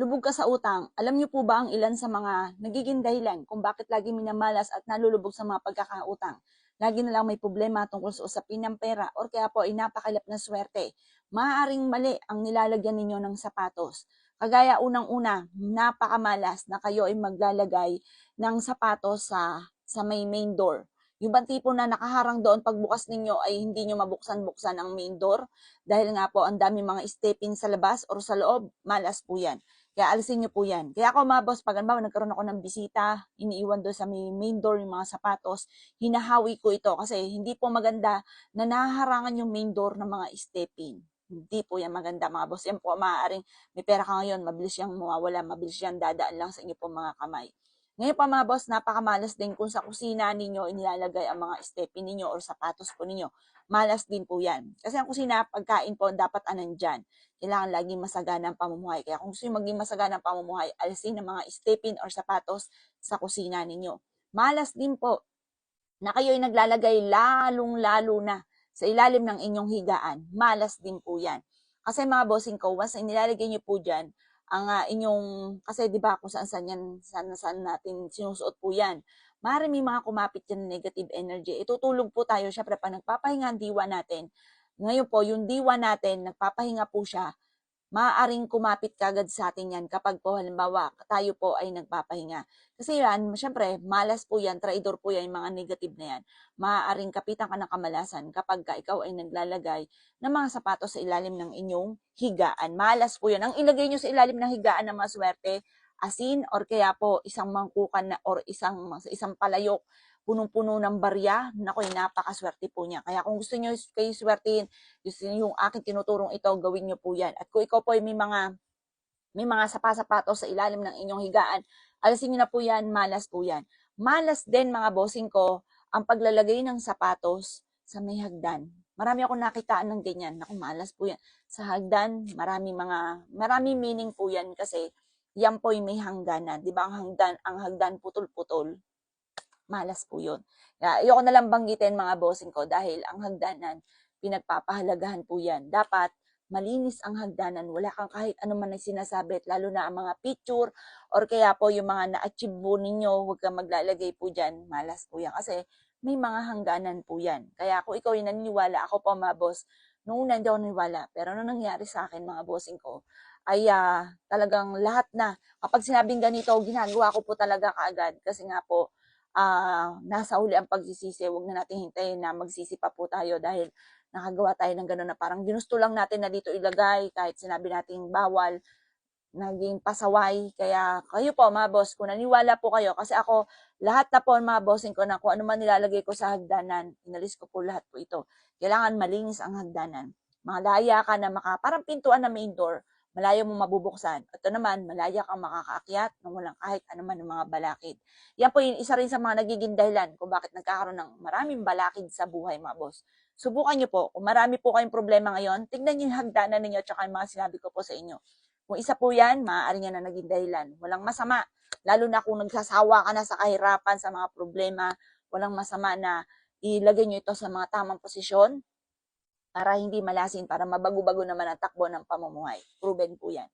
Lubog ka sa utang. Alam niyo po ba ang ilan sa mga nagiging dahilan kung bakit lagi minamalas at nalulubog sa mga pagkakautang? Lagi na lang may problema tungkol sa usapin ng pera or kaya po ay napakalap na swerte. Maaaring mali ang nilalagyan ninyo ng sapatos. Kagaya unang-una, napakamalas na kayo ay maglalagay ng sapatos sa may main door. Yung bang tipo na nakaharang doon pagbukas ninyo ay hindi nyo mabuksan-buksan ang main door dahil nga po ang dami mga stepin sa labas or sa loob, malas po yan. Kaya alisin niyo po yan. Kaya ako mga boss, pag halimbawa nagkaroon ako ng bisita, iniiwan doon sa main door yung mga sapatos, hinahawi ko ito kasi hindi po maganda na nahaharangan yung main door ng mga stepin. Hindi po yan maganda mga boss. Yan po maaaring may pera ka ngayon, mabilis siyang mawawala, mabilis siyang dadaan lang sa inyo po mga kamay. Ngayon pa mga boss, napakamalas din kung sa kusina ninyo inilalagay ang mga stepin ninyo or sapatos po ninyo. Malas din po yan. Kasi ang kusina, pagkain po, dapat anandyan. Kailangan laging masagana ang pamumuhay. Kaya kung gusto nyo maging masagana ang pamumuhay, alisin ang mga stepin or sapatos sa kusina ninyo. Malas din po na kayo'y naglalagay lalong-lalo na sa ilalim ng inyong higaan. Malas din po yan. Kasi mga bossing ko, once na nilalagay nyo po dyan, ang inyong, kasi di ba kung saan yan, saan natin sinusuot po yan. Maaari may mga kumapit dyan negative energy. Itutulog po tayo, syempre pa nagpapahinga ang diwa natin. Ngayon po, yung diwa natin, nagpapahinga po siya, maaaring kumapit kagad sa atin yan kapag po halimbawa tayo po ay nagpapahinga. Kasi yan, syempre, malas po yan, traidor po yan, yung mga negative na yan. Maaaring kapitan ka ng kamalasan kapag ka ikaw ay naglalagay ng mga sapatos sa ilalim ng inyong higaan. Malas po yan. Ang ilagay nyo sa ilalim ng higaan ng mga swerte, asin or kaya po isang mangkukan na, or isang palayok punong-puno ng barya, nakoy napakaswerte po niya. Kaya kung gusto niyo kayo swertihin, gusto niyo yung aking tinuturong ito, gawin niyo po yan. At kung ikaw po ay may mga sapatos sa ilalim ng inyong higaan, alisin niyo na po yan, malas po yan. Malas din mga bossing ko, ang paglalagay ng sapatos sa may hagdan. Marami akong nakitaan ng ganyan. Naku, malas po yan. Sa hagdan, marami meaning po yan kasi yan po ay may hangganan. Di ba ang hagdan putol-putol? Malas po yun. Kaya ayoko na lang banggitin mga bossing ko dahil ang hagdanan, pinagpapahalagahan po yan. Dapat malinis ang hagdanan. Wala kang kahit ano man na sinasabi, lalo na ang mga picture or kaya po yung mga na-achieve po ninyo, huwag kang maglalagay po dyan. Malas po yan kasi may mga hangganan po yan. Kaya kung ikaw ay naniniwala, ako po mga boss, noong una hindi ako naniniwala, pero nung nangyari sa akin mga bossing ko, ay talagang lahat na, kapag sinabing ganito, ginagawa ko po talaga kaagad kasi nga po, nasa huli ang pagsisisi, huwag na natin hintayin na magsisi pa po tayo dahil nakagawa tayo ng gano'n na parang ginusto lang natin na dito ilagay kahit sinabi nating bawal, naging pasaway. Kaya kayo po mga boss, kung naniwala po kayo, kasi ako, lahat na po mga bossing ko na kung ano man nilalagay ko sa hagdanan, inalis ko po lahat po ito. Kailangan malinis ang hagdanan. Malaya ka na parang pintuan na main door, malayo mo mabubuksan. Ito naman, malaya kang makakaakyat nang walang kahit anuman ng mga balakid. Yan po yung isa rin sa mga nagiging dahilan kung bakit nagkakaroon ng maraming balakid sa buhay mga boss. Subukan nyo po, kung marami po kayong problema ngayon, tignan nyo yung hagdanan ninyo at saka yung mga sinabi ko po sa inyo. Kung isa po yan, maaari niya na naging dahilan. Walang masama, lalo na kung nagsasawa ka na sa kahirapan, sa mga problema, walang masama na ilagay nyo ito sa mga tamang posisyon para hindi malasin, para mabago-bago naman ang takbo ng pamumuhay. Proven po yan.